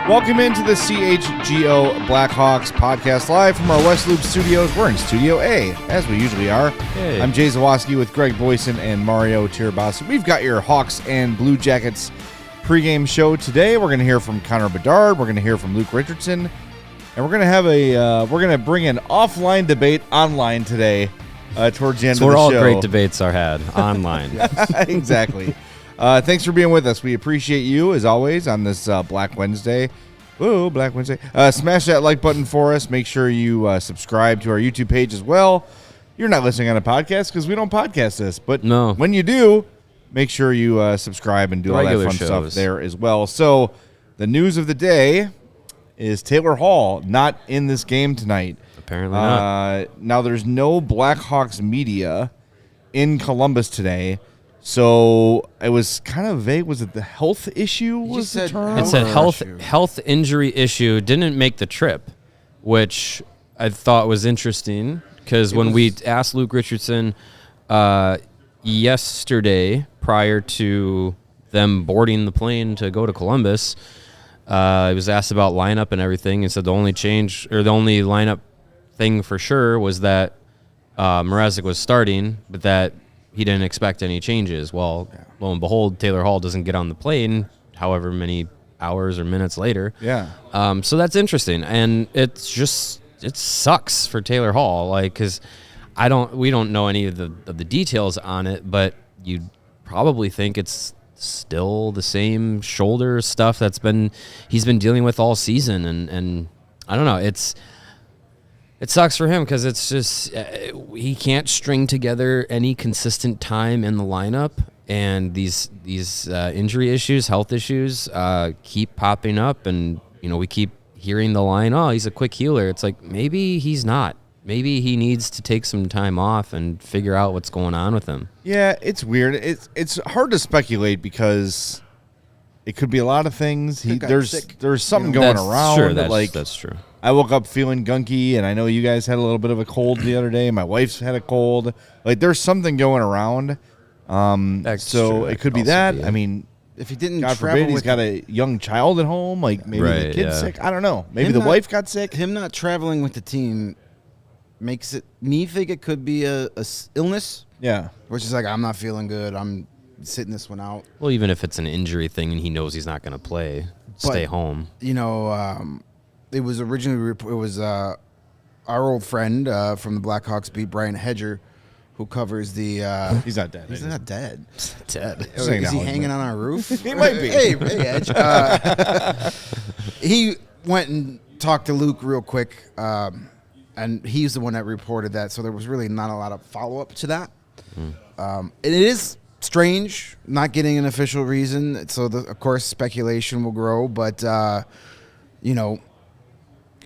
Welcome into the CHGO Blackhawks podcast live from our West Loop studios. We're in Studio A, as we usually are. Hey. I'm Jay Zawaski with Greg Boysen and Mario Tirabassi. We've got your Hawks and Blue Jackets pregame show today. We're going to hear from Connor Bedard. We're going to hear from Luke Richardson. And we're going to have we're going to bring an offline debate online today towards the end of the show. Where all great debates are had, online. Exactly. Thanks for being with us. We appreciate you, as always, on this Black Wednesday. Ooh, Black Wednesday. Smash that like button for us. Make sure you subscribe to our YouTube page as well. You're not listening on a podcast because we don't podcast this. But no. When you do, make sure you subscribe and do all that fun stuff there as well. So the news of the day is Taylor Hall not in this game tonight. Apparently not. Now, there's no Blackhawks media in Columbus today. So it was kind of vague. Was it the health issue? Was the term? It said health injury issue. Didn't make the trip, which I thought was interesting because when we asked Luke Richardson yesterday prior to them boarding the plane to go to Columbus, he was asked about lineup and everything, and said the only change or the only lineup thing for sure was that Mrazek was starting, but that he didn't expect any changes. Well, lo and behold, Taylor Hall doesn't get on the plane however many hours or minutes later. Yeah. So that's interesting. And it sucks for Taylor Hall, like, because we don't know any of the details on it, but you'd probably think it's still the same shoulder stuff he's been dealing with all season. And I don't know, it sucks for him because it's just he can't string together any consistent time in the lineup, and these injury issues, health issues, keep popping up, and we keep hearing the line, "Oh, he's a quick healer." It's like maybe he's not. Maybe he needs to take some time off and figure out what's going on with him. Yeah, it's weird. It's hard to speculate because it could be a lot of things. There's something going around. Sure, that's true. I woke up feeling gunky, and I know you guys had a little bit of a cold the other day. My wife's had a cold. Like, there's something going around. So it could be that. I mean, if he didn't, God forbid, he's got a young child at home. Like, maybe the kid's sick. I don't know. Maybe the wife got sick. Him not traveling with the team makes me think it could be a illness. Yeah. Which is like, I'm not feeling good. I'm sitting this one out. Well, even if it's an injury thing and he knows he's not going to play, stay home. It was originally our old friend from the Blackhawks beat, Brian Hedger, who covers the. He's not dead. He's not dead. Dead. Is he hanging on our roof? He might be. Hey, Edge. He went and talked to Luke real quick, and he's the one that reported that. So there was really not a lot of follow up to that. And it is strange not getting an official reason. So of course speculation will grow, but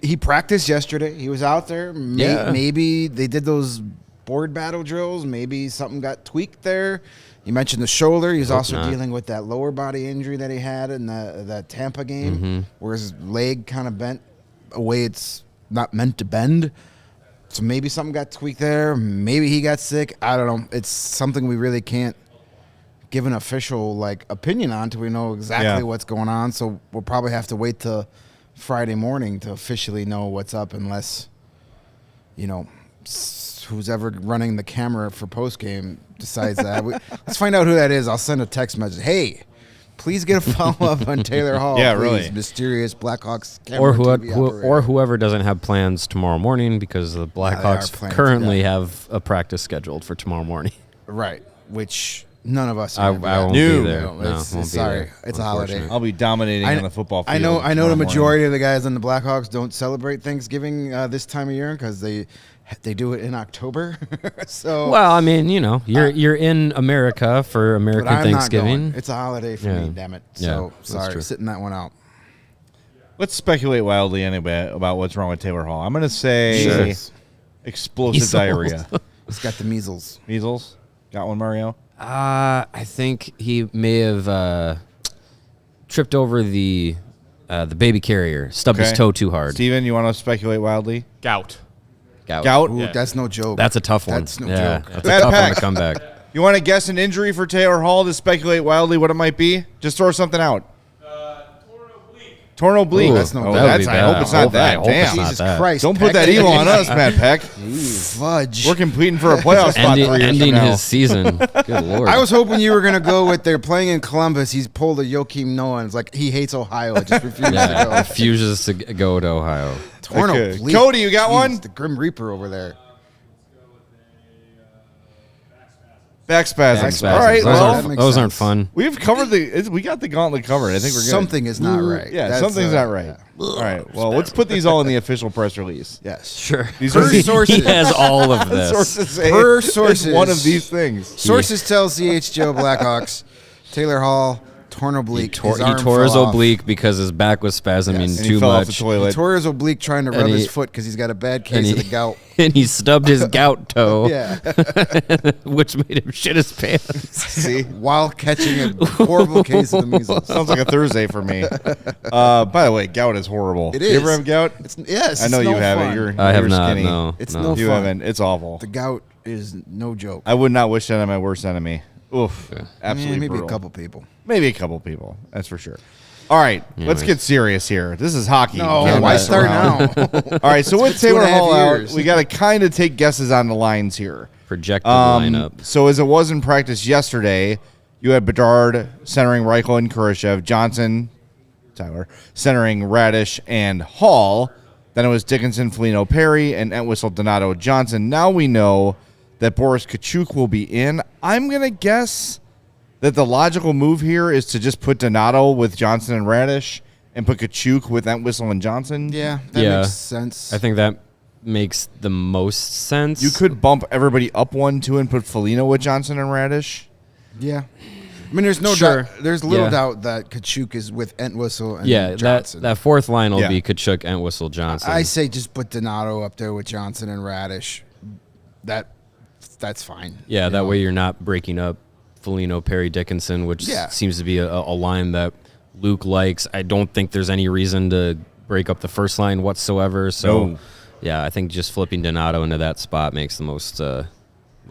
he practiced yesterday. He was out there. Maybe they did those board battle drills. Maybe something got tweaked there. You mentioned the shoulder. He's also dealing with that lower body injury that he had in that Tampa game, where his leg kind of bent a way it's not meant to bend. So maybe something got tweaked there. Maybe he got sick. I don't know. It's something we really can't give an official opinion on until we know exactly what's going on. So we'll probably have to wait till Friday morning to officially know what's up, unless who's ever running the camera for postgame decides that. Let's find out who that is. I'll send a text message. Hey, please get a follow-up on Taylor Hall. Yeah, please. really. Mysterious Blackhawks camera or whoever doesn't have plans tomorrow morning, because the Blackhawks currently have a practice scheduled for tomorrow morning. Right, which None of us. I won't No. be there. No, No, it's won't be sorry. there, It's a holiday. unfortunately. I'll be dominating on the football field. I know the tomorrow majority of the guys on the Blackhawks don't celebrate Thanksgiving this time of year because they do it in October. So Well, I mean, you're in America for American but I'm Thanksgiving. not going. It's a holiday for me, damn it. Yeah, So that's sorry, true. sitting that one out. Let's speculate wildly anyway about what's wrong with Taylor Hall. I'm going to say Sure. explosive Measles. diarrhea. He's got the measles. Measles? Got one, Mario? I think he may have tripped over the baby carrier, stubbed his Okay. toe too hard. Steven, you want to speculate wildly? Gout. Gout? Ooh, that's no joke. That's a tough one. That's no yeah, joke. That's Matt a tough one Peck. to come back. You want to guess an injury for Taylor Hall to speculate wildly what it might be? Just throw something out. Torn oblique. Ooh, that's no- Oh, that would that's, be I bad. hope it's not that. I hope it's Damn. not Jesus that. Christ! Don't put Peck. that evil on us, Matt Peck. Fudge. We're competing for a playoff spot 3 years ending from now. his season. Good Lord. I was hoping you were gonna go with they're playing in Columbus. He's pulled a Joakim Noah. And it's like he hates Ohio. It just refuses to go. refuses to go to Ohio. Torn Okay. oblique. Cody, you got Jeez, one? The Grim Reaper over there. Back spasms. Spasms. All right, Those well, aren't, that makes those aren't sense. fun. we've covered we got the gauntlet covered. I think we're good. Something is not right. Yeah, That's, something's not right. yeah. All right, well, let's put these all in the official press release. Yes. Sure. These Per are sources. He has all of this. sources say Per it's sources. one of these things. Sources tell CHGO Blackhawks Taylor Hall torn He oblique. tore, his arm he tore his fell off. oblique because his back was spasming Yes. And he too fell off the much. He toilet. tore his oblique trying to And rub he- his foot because he's got a bad And case he, of the gout. and he stubbed his gout toe, Yeah. which made him shit his pants. See? While catching a horrible case of the measles. Sounds like a Thursday for me. By the way, gout is horrible. It You ever is. have gout? Yes. I know it's you no haven't. fun. You're I have not. skinny. No, It's no. no You fun. haven't. It's awful. The gout is no joke. I would not wish that on my worst enemy. Oof. Absolutely Maybe brutal. a couple people. Maybe a couple people. That's for sure. All right, let's Anyways. get serious here. This is hockey. No, Can't why mess start around. now? All right, so with It's 2.5 Taylor Hall out, years. we got to kind of take guesses on the lines here. Projected lineup. So as it was in practice yesterday, you had Bedard centering Reichel and Khrushchev, Johnson, Tyler, centering Radish and Hall. Then it was Dickinson, Foligno, Perry, and Entwistle, Donato, Johnson. Now we know that Boris Kachuk will be in. I'm going to guess that the logical move here is to just put Donato with Johnson and Radish and put Kachuk with Entwistle and Johnson. Yeah, that Yeah. makes sense. I think that makes the most sense. You could bump everybody up 1-2 and put Foligno with Johnson and Radish. Yeah. I mean, there's no Sure. doubt. There's little Yeah. doubt that Kachuk is with Entwistle and Yeah, Johnson. that fourth line will Yeah. be Kachuk, Entwistle, Johnson. I say just put Donato up there with Johnson and Radish. That's fine. Yeah, You that know? way you're not breaking up Foligno, Perry, Dickinson, which Yeah. seems to be a line that Luke likes. I don't think there's any reason to break up the first line whatsoever. So, No. yeah, I think just flipping Donato into that spot makes the most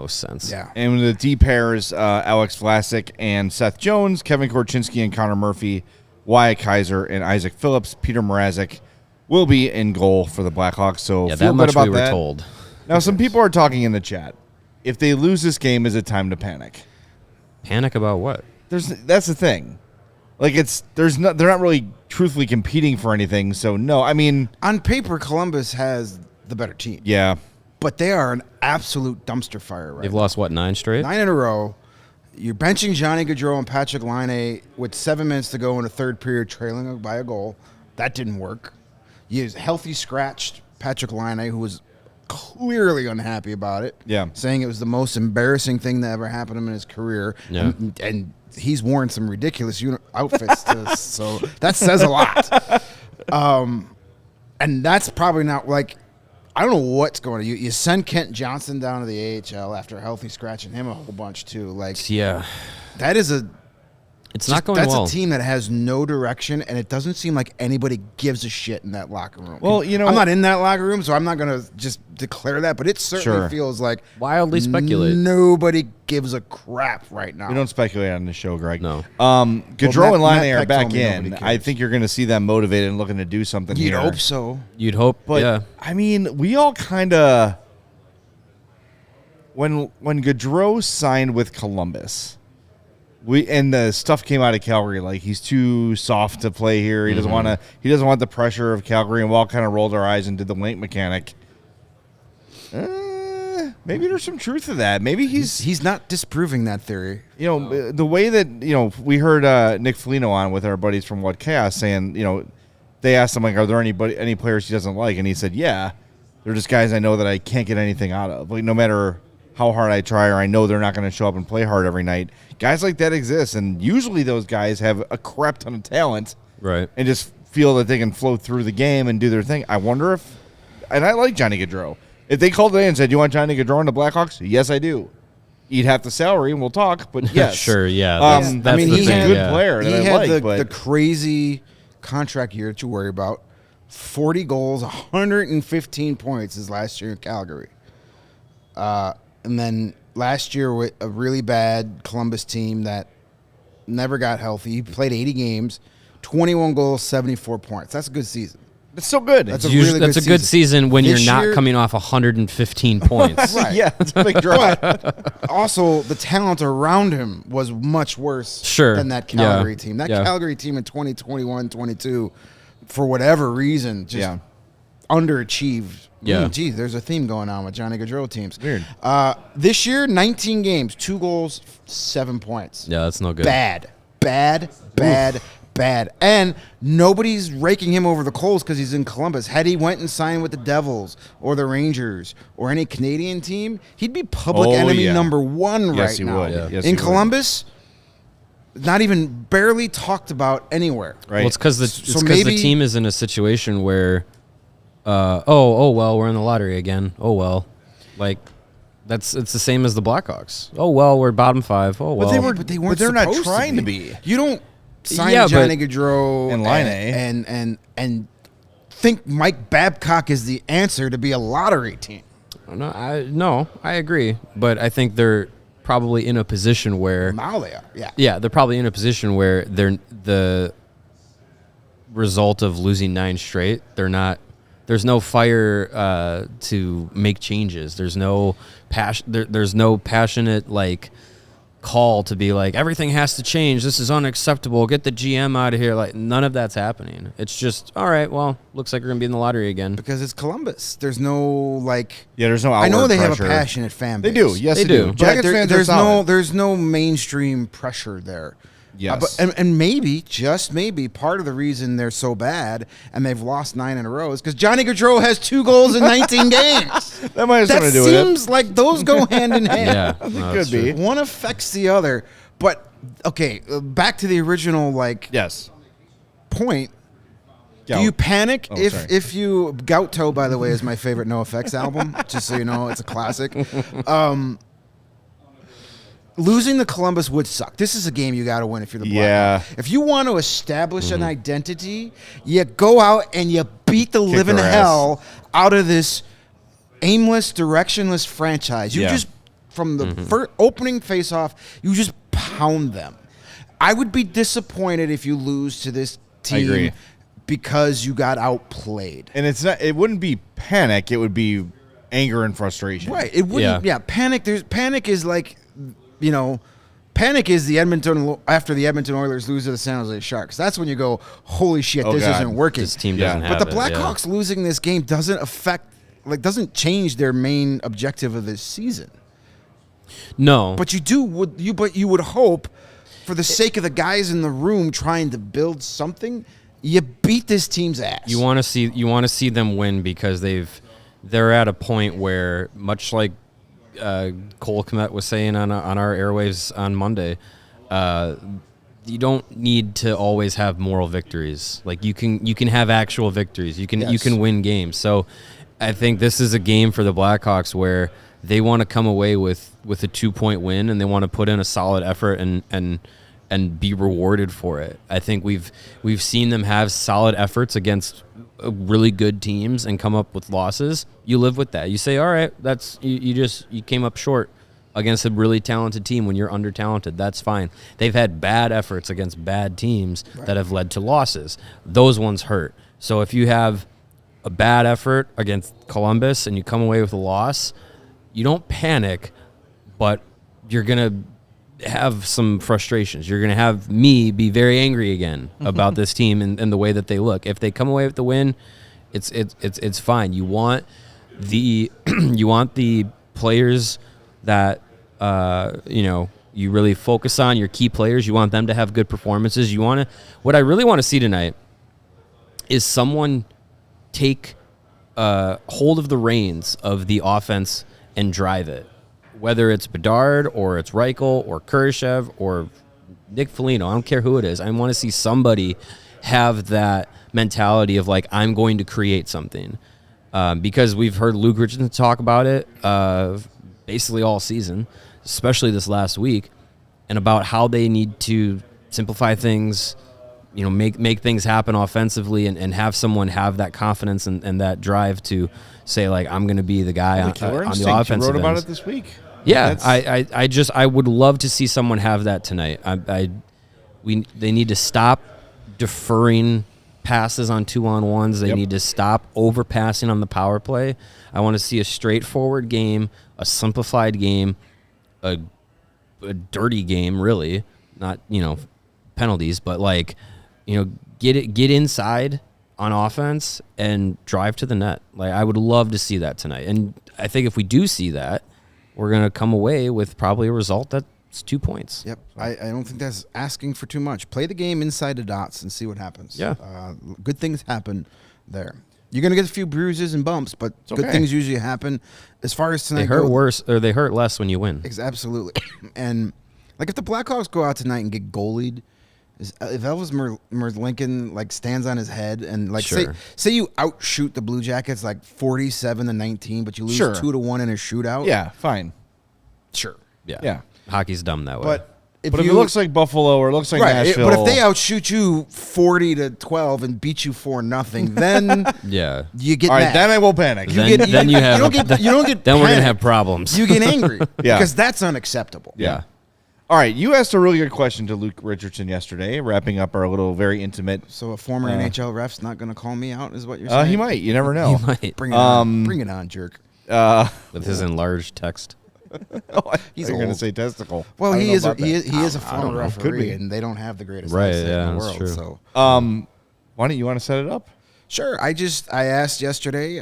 sense. Yeah. And the D pairs, Alex Vlasic and Seth Jones, Kevin Korchinski and Connor Murphy, Wyatt Kaiser and Isaac Phillips, Peter Mrazek will be in goal for the Blackhawks. So Yeah, feel that good much about we were that. told. Now, some people are talking in the chat. If they lose this game, is it time to panic? Panic about what? That's the thing. Like they're not really truthfully competing for anything. So no, I mean, On paper, Columbus has the better team, yeah, but they are an absolute dumpster fire right They've now. lost, what, 9 straight? 9 in a row. You're benching Johnny Gaudreau and Patrick Laine with 7 minutes to go in the third period, trailing by a goal. That didn't work. You healthy scratched Patrick Laine, who was clearly unhappy about it. Yeah. Saying it was the most embarrassing thing that ever happened to him in his career. Yeah. And he's worn some ridiculous outfits so that says a lot. And that's probably not like, I don't know what's going on. You send Kent Johnson down to the AHL after healthy scratching him a whole bunch too. Like Yeah. that is It's not going well. That's a team that has no direction, and it doesn't seem like anybody gives a shit in that locker room. Well, you know- I'm not in that locker room, so I'm not going to just declare that, but it certainly Sure. feels like Wildly speculate. Nobody gives a crap right now. we don't speculate on the show, Greg. No. Gaudreau Matt- and Laine Matt are Peck back told me in. nobody I cares. think you're going to see them motivated and looking to do something You'd here. hope so. You'd hope, But yeah. I mean, we all kind of when Gaudreau signed with Columbus, and the stuff came out of Calgary, like he's too soft to play here. He doesn't want to. He doesn't want the pressure of Calgary, and we all kind of rolled our eyes and did the link mechanic. Maybe there's some truth to that. Maybe he's not disproving that theory. The way that we heard Nick Foligno on with our buddies from What Chaos saying, they asked him like, are there any players he doesn't like, and he said, yeah, they're just guys I know that I can't get anything out of. Like no matter how hard I try, or I know they're not going to show up and play hard every night. Guys like that exist, and usually those guys have a crap ton of talent, right? And just feel that they can flow through the game and do their thing. I wonder if, and I like Johnny Gaudreau. If they called today and said, "Do you want Johnny Gaudreau in the Blackhawks?" Yes, I do. Eat half the salary and we'll talk. But yes, sure, yeah. That's he's a good player. He that had I like, the crazy contract year that you worry about. 40 goals, 115 points his last year in Calgary. And then last year with a really bad Columbus team that never got healthy. He played 80 games, 21 goals, 74 points. That's a good season. That's so good. That's a good season when this you're not year, coming off 115 points. Right. Yeah, it's a big drop. But also, the talent around him was much worse than that Calgary team. That Calgary team in 2021-22, for whatever reason, just underachieved. Yeah. Gee, there's a theme going on with Johnny Gaudreau teams. Weird. This year, 19 games, 2 goals, 7 points. Yeah, that's no good. Bad. And nobody's raking him over the coals because he's in Columbus. Had he went and signed with the Devils or the Rangers or any Canadian team, he'd be public enemy number 1 yes, right now. Would. Yeah. Yes, in Columbus, not even barely talked about anywhere. Right. Well, it's because the team is in a situation where, well, we're in the lottery again. Oh well, like it's the same as the Blackhawks. Oh well, we're bottom 5. Oh well, but they weren't. But they're not supposed trying to be. You don't sign Johnny Gaudreau and Line and think Mike Babcock is the answer to be a lottery team. No, I agree, but I think they're probably in a position where now they are. Yeah, they're probably in a position where they're the result of losing 9 straight. They're not. There's no fire to make changes. There's no passion. There's no passionate call to be like, everything has to change. This is unacceptable. Get the GM out of here. Like, none of that's happening. It's just, all right, well, looks like we're going to be in the lottery again. Because it's Columbus. There's no there's no outward I know they pressure. have a passionate fan base. They do. Yes, they do. Jackets fans there's no mainstream pressure there. Yes. And maybe, just maybe, part of the reason they're so bad and they've lost 9 in a row is because Johnny Gaudreau has 2 goals in 19 games. That might have something to do with it. Seems like those go hand in hand. Yeah, it could be. One affects the other. But, okay, back to the original, point. Do you panic if you... Gout-Toe, by the way, is my favorite NoFX album, just so you know. It's a classic. Losing to Columbus would suck. This is a game you got to win if you're the Blackhawks. Yeah. If you want to establish an identity, you go out and you beat the living hell out of this aimless, directionless franchise. You just, from the first opening face-off, you just pound them. I would be disappointed if you lose to this team because you got outplayed. And it wouldn't be panic. It would be anger and frustration. Right. It wouldn't. Yeah. Panic. Panic is like... panic is after the Edmonton Oilers lose to the San Jose Sharks. That's when you go, holy shit, this isn't working. This team doesn't have But the Blackhawks losing this game doesn't change their main objective of this season. No. But you would hope, for the sake of the guys in the room trying to build something, you beat this team's ass. You want to see them win because they're at a point where, much like Cole Kmet was saying on our airwaves on Monday, you don't need to always have moral victories. Like you can have actual victories. You can win games. So I think this is a game for the Blackhawks where they want to come away with a 2-point win, and they want to put in a solid effort and be rewarded for it. I think we've seen them have solid efforts against really good teams and come up with losses. You live with that. You say, all right, that's you came up short against a really talented team when you're under-talented. That's fine. They've had bad efforts against bad teams that have led to losses. Those ones hurt. So if you have a bad effort against Columbus and you come away with a loss, you don't panic, but you're going to have some frustrations. You're going to have me be very angry again about this team and the way that they look. If they come away with the win, it's fine. You want the players that you really focus on, your key players. You want them to have good performances. What I really want to see tonight is someone take hold of the reins of the offense and drive it. Whether it's Bedard or it's Reichel or Kurashev or Nick Foligno, I don't care who it is. I want to see somebody have that mentality of like, I'm going to create something. Because we've heard Luke Richardson talk about it basically all season, especially this last week, and about how they need to simplify things, make things happen offensively, and have someone have that confidence and that drive to say, like, I'm going to be the guy on the offensive You wrote about ends. it this week. Yeah, I would love to see someone have that tonight. They need to stop deferring passes on 2-on-1s. They need to stop overpassing on the power play. I want to see a straightforward game, a simplified game, a dirty game, really, not penalties, but like get inside on offense and drive to the net. Like, I would love to see that tonight, and I think if we do see that, we're gonna come away with probably a result that's 2 points. Yep, I don't think that's asking for too much. Play the game inside the dots and see what happens. Yeah, good things happen there. You're gonna get a few bruises and bumps, but good things usually happen. As far as tonight, they hurt worse or they hurt less when you win. Absolutely. And like if the Blackhawks go out tonight and get goalied, if Elvis Merlinkin like stands on his head and like say you outshoot the Blue Jackets like 47-19, but you lose 2-1 in a shootout. Yeah, fine. Sure. Yeah. Hockey's dumb that way. But if it looks like Buffalo or it looks like Nashville, but if they outshoot you 40-12 and beat you 4-0, then you get all right. mad. Then I will panic. You don't get. Then we're gonna have problems. You get angry because that's unacceptable. Yeah. All right, you asked a really good question to Luke Richardson yesterday, wrapping up our little very intimate. So a former NHL ref's not going to call me out, is what you're saying? He might. You never know. He might. Bring it on. Bring it on, jerk. With his enlarged text. He's going to say testicle. Well, he is a former referee, and they don't have the greatest eyesight in the world. True. So, why don't you want to set it up? Sure. I asked yesterday.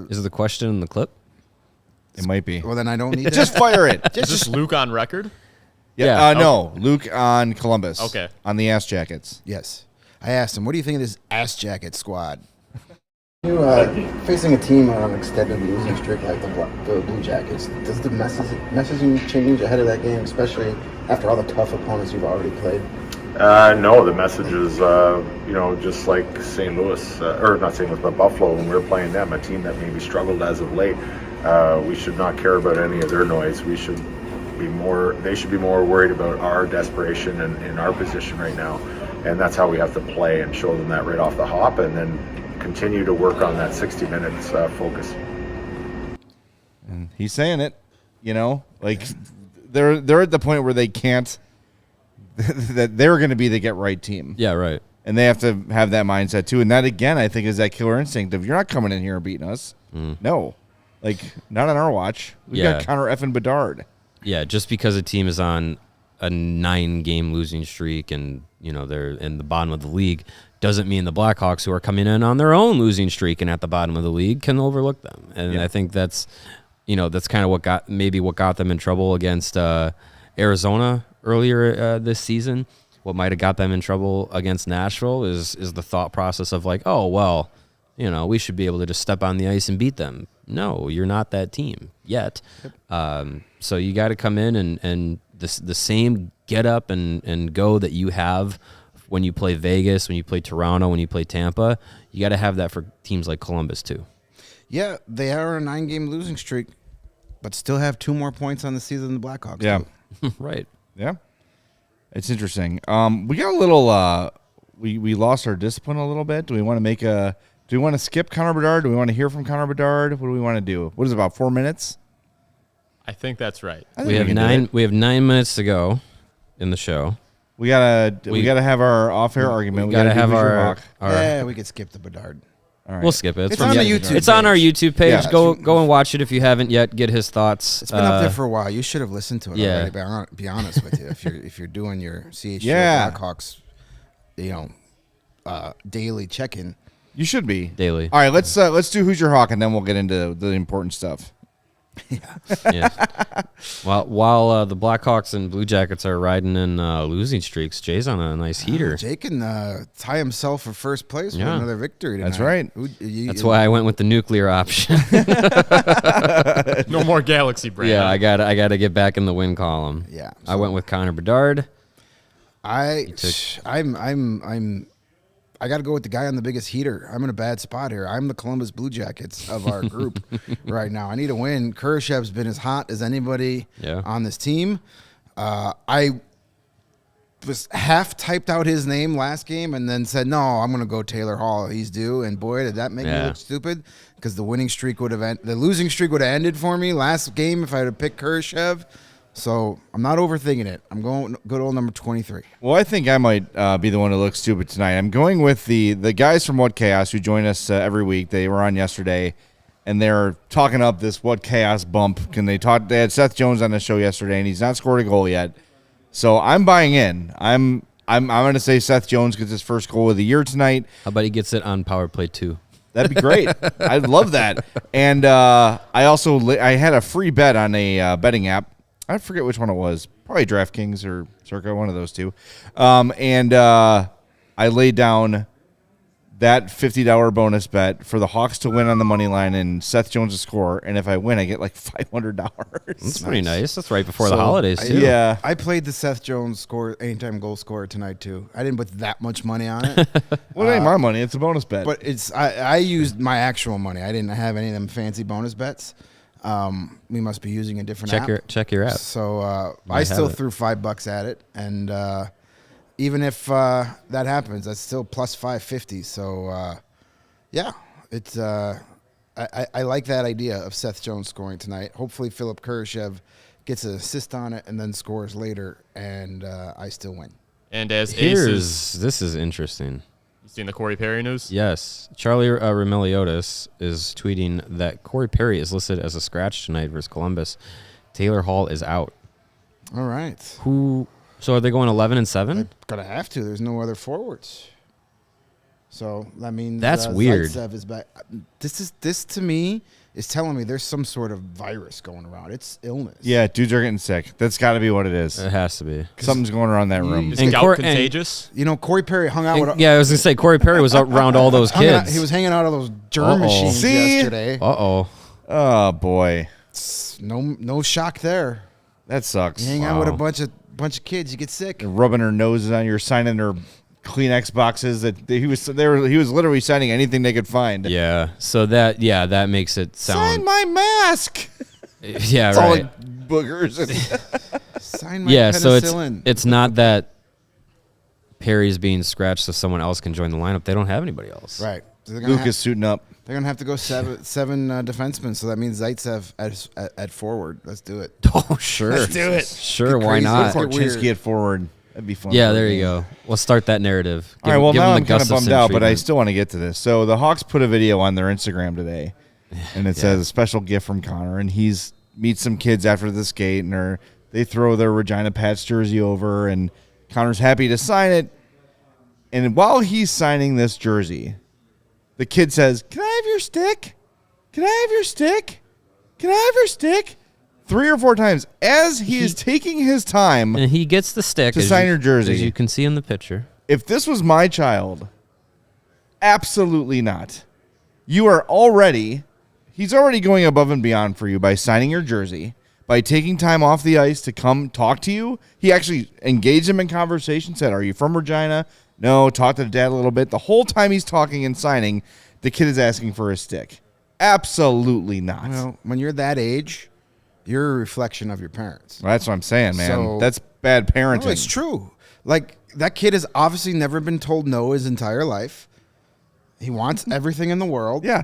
Is the question in the clip? It might be. Well, then I don't need to. Just fire it. Is this Luke on record? Yeah. No, Luke on Columbus. Okay. On the Ass Jackets. Yes. I asked him, what do you think of this Ass Jacket squad? You facing a team on an extended losing streak like the Blue Jackets, does the messaging change ahead of that game, especially after all the tough opponents you've already played? No, the message is, just like St. Louis, or not St. Louis, but Buffalo, when we were playing them, a team that maybe struggled as of late. We should not care about any of their noise. They should be more worried about our desperation and in our position right now. And that's how we have to play and show them that right off the hop, and then continue to work on that 60 minutes focus. And he's saying it, like they're at the point where they can't, that they're going to be the get right team. Yeah, right. And they have to have that mindset too. And that, again, I think is that killer instinct of, you're not coming in here and beating us. No, like not on our watch. We got Connor effing Bedard. Yeah, just because a team is on a 9-game losing streak and they're in the bottom of the league doesn't mean the Blackhawks, who are coming in on their own losing streak and at the bottom of the league, can overlook them. And I think that's kind of what got them in trouble against Arizona earlier this season. What might have got them in trouble against Nashville is the thought process of like, oh well, we should be able to just step on the ice and beat them. No, you're not that team yet. So you got to come in and the same get up and go that you have when you play Vegas, when you play Toronto, when you play Tampa. You got to have that for teams like Columbus too. Yeah, they are on a 9-game losing streak, but still have 2 more points on the season than the Blackhawks. Yeah, right. Yeah, it's interesting. We got a little. We lost our discipline a little bit. Do we want to skip Connor Bedard? Do we want to hear from Connor Bedard? What do we want to do? What is it, about 4 minutes? I think that's right. We have 9 minutes to go in the show. We gotta have our off-air argument. We gotta have our yeah, we could skip the Bedard. All right. We'll skip it. It's on the YouTube. It's on our YouTube page. Yeah, go and watch it if you haven't yet. Get his thoughts. It's been up there for a while. You should have listened to it already. But I'll be honest with you, if you're doing your CHGO Blackhawks, daily check-in, you should be daily. All right, let's do Who's Your Hawk, and then we'll get into the important stuff. Yeah. While the Blackhawks and Blue Jackets are riding in losing streaks, Jay's on a nice heater. Jay can tie himself for first place with another victory tonight. That's right. That's why I went with the nuclear option. No more Galaxy brand. Yeah, I gotta get back in the win column. Yeah, I went with Connor Bedard. I got to go with the guy on the biggest heater. I'm in a bad spot here. I'm the Columbus Blue Jackets of our group right now. I need a win. Kurashev's been as hot as anybody on this team. I was half typed out his name last game and then said, no, I'm going to go Taylor Hall. He's due. And boy, did that make me look stupid, because the losing streak would have ended for me last game if I had picked Kurashev. So I'm not overthinking it. I'm going good old number 23. Well, I think I might be the one to look stupid tonight. I'm going with the guys from What Chaos who join us every week. They were on yesterday, and they're talking up this What Chaos bump. They had Seth Jones on the show yesterday, and he's not scored a goal yet. So I'm buying in. I'm going to say Seth Jones gets his first goal of the year tonight. How about he gets it on power play 2? That'd be great. I'd love that. And I had a free bet on a betting app. I forget which one it was. Probably DraftKings or CIRCA, one of those two. And I laid down that $50 bonus bet for the Hawks to win on the money line and Seth Jones to score. And if I win, I get like $500. That's pretty nice. That's right before the holidays, too. Yeah. I played the Seth Jones anytime goal scorer tonight, too. I didn't put that much money on it. Well, it ain't my money. It's a bonus bet. But I used my actual money. I didn't have any of them fancy bonus bets. We must be using a different app. Check your app. So I still threw $5 at it, and even if that happens, that's still plus 550. So it's I like that idea of Seth Jones scoring tonight. Hopefully, Philip Kurashev gets an assist on it and then scores later, and I still win. And as aces, this is interesting. You seen the Corey Perry news? Yes. Charlie Remiliotis is tweeting that Corey Perry is listed as a scratch tonight versus Columbus. Taylor Hall is out. All right. So are they going 11-7? They're gonna have to. There's no other forwards. So that means that's weird. Zaitsev is back. This to me is telling me there's some sort of virus going around. It's illness. Yeah, dudes are getting sick. That's got to be what it is. It has to be. Something's going around that room. Is gout contagious? Corey Perry hung out with. Yeah, I was gonna say Corey Perry was around all those kids. He was hanging out all those germ machines yesterday. Oh boy. No shock there. That sucks. You hang out with a bunch of kids, you get sick. And rubbing their noses on your signing their Kleenex boxes that he was literally signing anything they could find. Yeah. So that makes it sound. Sign my mask. Yeah, it's right. all like boogers. Sign my penicillin. So it's not that Perry's being scratched so someone else can join the lineup. They don't have anybody else. Right. So Luke is suiting up. They're gonna have to go seven defensemen, so that means Zaitsev at forward. Let's do it. Oh sure. Let's do it. Sure, why not? Korchinski at forward. That'd be fun. Yeah, there you go. We'll start that narrative. All right, well, now I'm kind of bummed out, but I still want to get to this. So the Hawks put a video on their Instagram today, and it says a special gift from Connor, and he's meets some kids after the skate, and they throw their Regina Pats jersey over, and Connor's happy to sign it. And while he's signing this jersey, the kid says, "Can I have your stick? Can I have your stick? Can I have your stick?" 3 or 4 times as he is taking his time. And he gets the stick to sign your jersey. As you can see in the picture. If this was my child, absolutely not. He's already going above and beyond for you by signing your jersey, by taking time off the ice to come talk to you. He actually engaged him in conversation, said, "Are you from Regina?" No, talked to the dad a little bit. The whole time he's talking and signing, the kid is asking for his stick. Absolutely not. Well, when you're that age, you're a reflection of your parents. Well, that's what I'm saying, man. That's bad parenting. No, it's true. Like, that kid has obviously never been told no his entire life. He wants everything in the world. Yeah.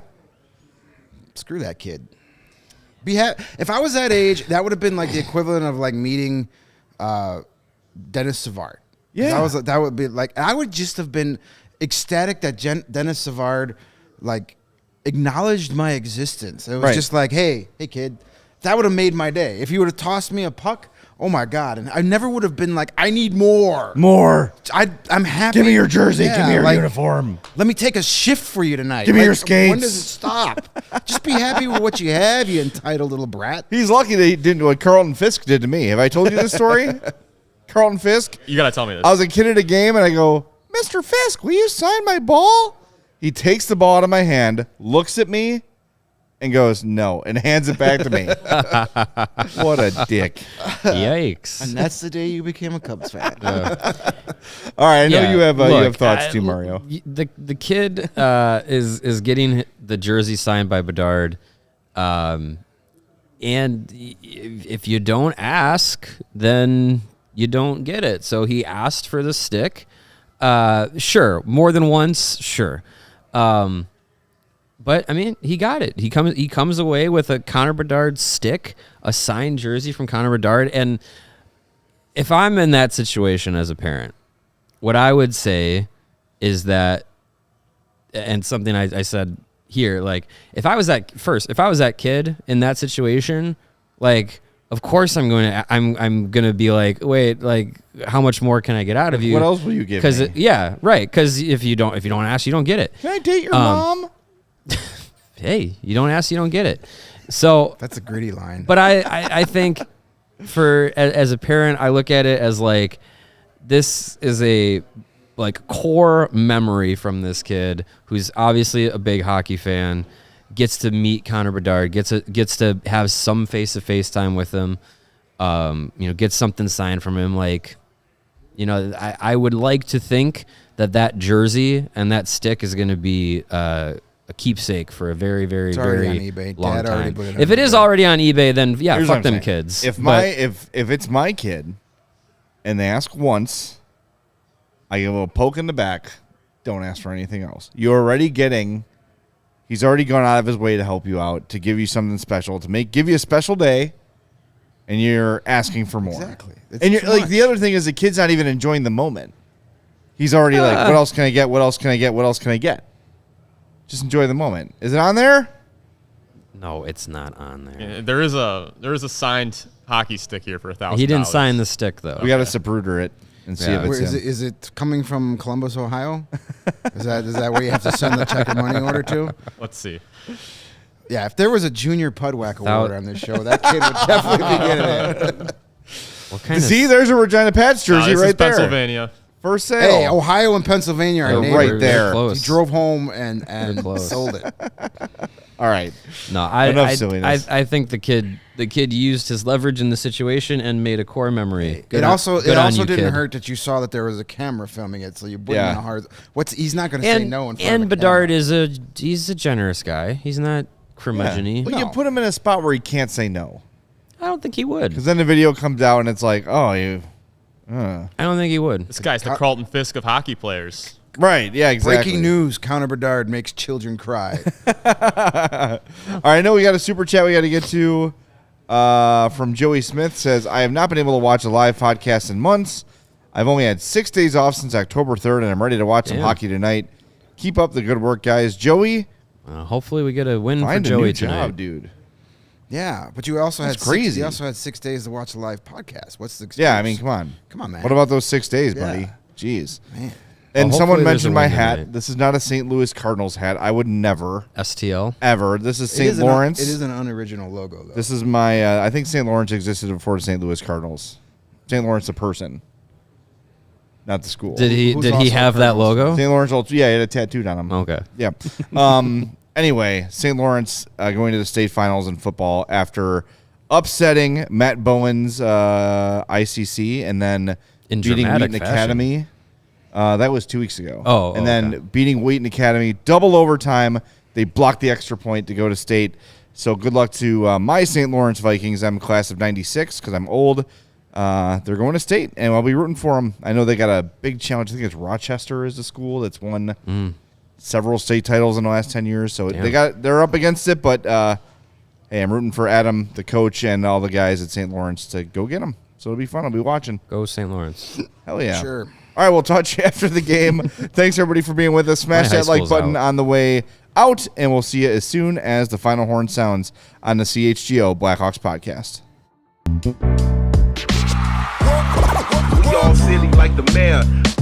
Screw that kid. If I was that age, that would have been like the equivalent of like meeting Dennis Savard. Yeah. That would be like, I would just have been ecstatic that Dennis Savard like acknowledged my existence. It was just like, hey kid. That would have made my day. If you would have tossed me a puck oh my God. And I never would have been like, I need more. I'm happy. Give me your jersey. Yeah, Give me your like, uniform. Let me take a shift for you tonight. Give me your skates. When does it stop? Just be happy with what you have, you entitled little brat. He's lucky that he didn't do what Carlton Fisk did to me. Have I told you this story? Carlton Fisk? You got to tell me this. I was a kid at a game, and I go, Mr. Fisk, will you sign my ball? He takes the ball out of my hand, looks at me, and goes, no, and hands it back to me. What a dick. Yikes. And that's the day you became a Cubs fan. All right, I know you have thoughts too, Mario. The kid is getting the jersey signed by Bedard, and if you don't ask, then you don't get it. So he asked for the stick. Sure, more than once, sure. But I mean, he got it. He comes away with a Connor Bedard stick, a signed jersey from Connor Bedard. And if I'm in that situation as a parent, what I would say is that, and something I said here, like if I was that kid in that situation, like of course I'm gonna be like, wait, like how much more can I get out of you? What else will you give me? Because if you don't ask, you don't get it. Can I date your mom? Hey, you don't ask, you don't get it. So That's a gritty line. but I think as a parent, I look at it as like this is a like core memory from this kid who's obviously a big hockey fan, gets to meet Connor Bedard, gets to have some face-to-face time with him, gets something signed from him. Like, I would like to think that jersey and that stick is going to be a keepsake for a very, very, very on eBay. long Dad already time. put it on If it is eBay. already on eBay, then yeah, Here's what fuck I'm them saying. kids. If it's my kid and they ask once, I give them a poke in the back. Don't ask for anything else. He's already gone out of his way to help you out, to give you something special, to give you a special day, and you're asking for more. Exactly. It's And you're too like, much. the other thing is the kid's not even enjoying the moment. He's already like, what else can I get? What else can I get? What else can I get? Just enjoy the moment. Is it on there? No, it's not on there. Yeah, there is a signed hockey stick here for $1,000. He didn't sign the stick though. We got to Zapruder it and see Yeah. if Where it's is him. is it coming from Columbus, Ohio? Is that where you have to send the check or money order to? Let's see. Yeah, if there was a Junior Pudwack Without- award on this show, that kid would definitely be getting it. What kind See, of there's a Regina Pats jersey this is right there. Pennsylvania. First sale. Hey, Ohio and Pennsylvania are They're neighbors. right there. They're close. He drove home and close. sold it. All right. No, Enough silliness. I think the kid used his leverage in the situation and made a core memory. It also good on you, didn't kid. hurt that you saw that there was a camera filming it, so you put Yeah. in a hard. He's not going to say And no in front of a Bedard camera. he's a generous guy. He's not curmudgeon-y. But you put him in a spot where he can't say no. I don't think he would. Because then the video comes out and it's like, oh, you. I don't think he would. This guy's the Carlton Fisk of hockey players. Right. Yeah, exactly. Breaking news: Connor Bedard makes children cry. All right, I know we got a super chat we got to get to from Joey Smith. Says, I have not been able to watch a live podcast in months. I've only had 6 days off since October 3rd, and I'm ready to watch some Damn. hockey tonight. Keep up the good work, guys. Joey, Hopefully we get a win find for a Joey new tonight. job, dude. Yeah, but you also That's had crazy. You also had 6 days to watch a live podcast. What's the excuse? Yeah, I mean, come on. Come on, man. What about those 6 days, Yeah. buddy? Jeez. Man. And Well, someone hopefully there's mentioned a my win hat. tonight. This is not a St. Louis Cardinals hat. I would never, STL. ever. This is It St. is Lawrence. It is an unoriginal logo, though. This is my, I think St. Lawrence existed before the St. Louis Cardinals. St. Lawrence, the person, not the school. Did he Who's also have that Cardinals? logo? St. Lawrence, yeah, he had it tattooed on him. Okay. Yeah. Anyway, St. Lawrence going to the state finals in football after upsetting Matt Bowen's ICC and then In beating dramatic Wheaton fashion. Academy. That was 2 weeks ago. Oh, and then okay. beating Wheaton Academy, double overtime. They blocked the extra point to go to state. So good luck to my St. Lawrence Vikings. I'm class of 96 because I'm old. They're going to state, and I'll be rooting for them. I know they got a big challenge. I think it's Rochester is the school that's won several state titles in the last 10 years. So they're up against it, but hey, I'm rooting for Adam, the coach, and all the guys at St. Lawrence to go get them. So it'll be fun. I'll be watching. Go St. Lawrence. Hell yeah. Sure. All right, we'll talk to you after the game. Thanks, everybody, for being with us. Smash My high that like school's button out. on the way out, and we'll see you as soon as the final horn sounds on the CHGO Blackhawks podcast. like the mayor.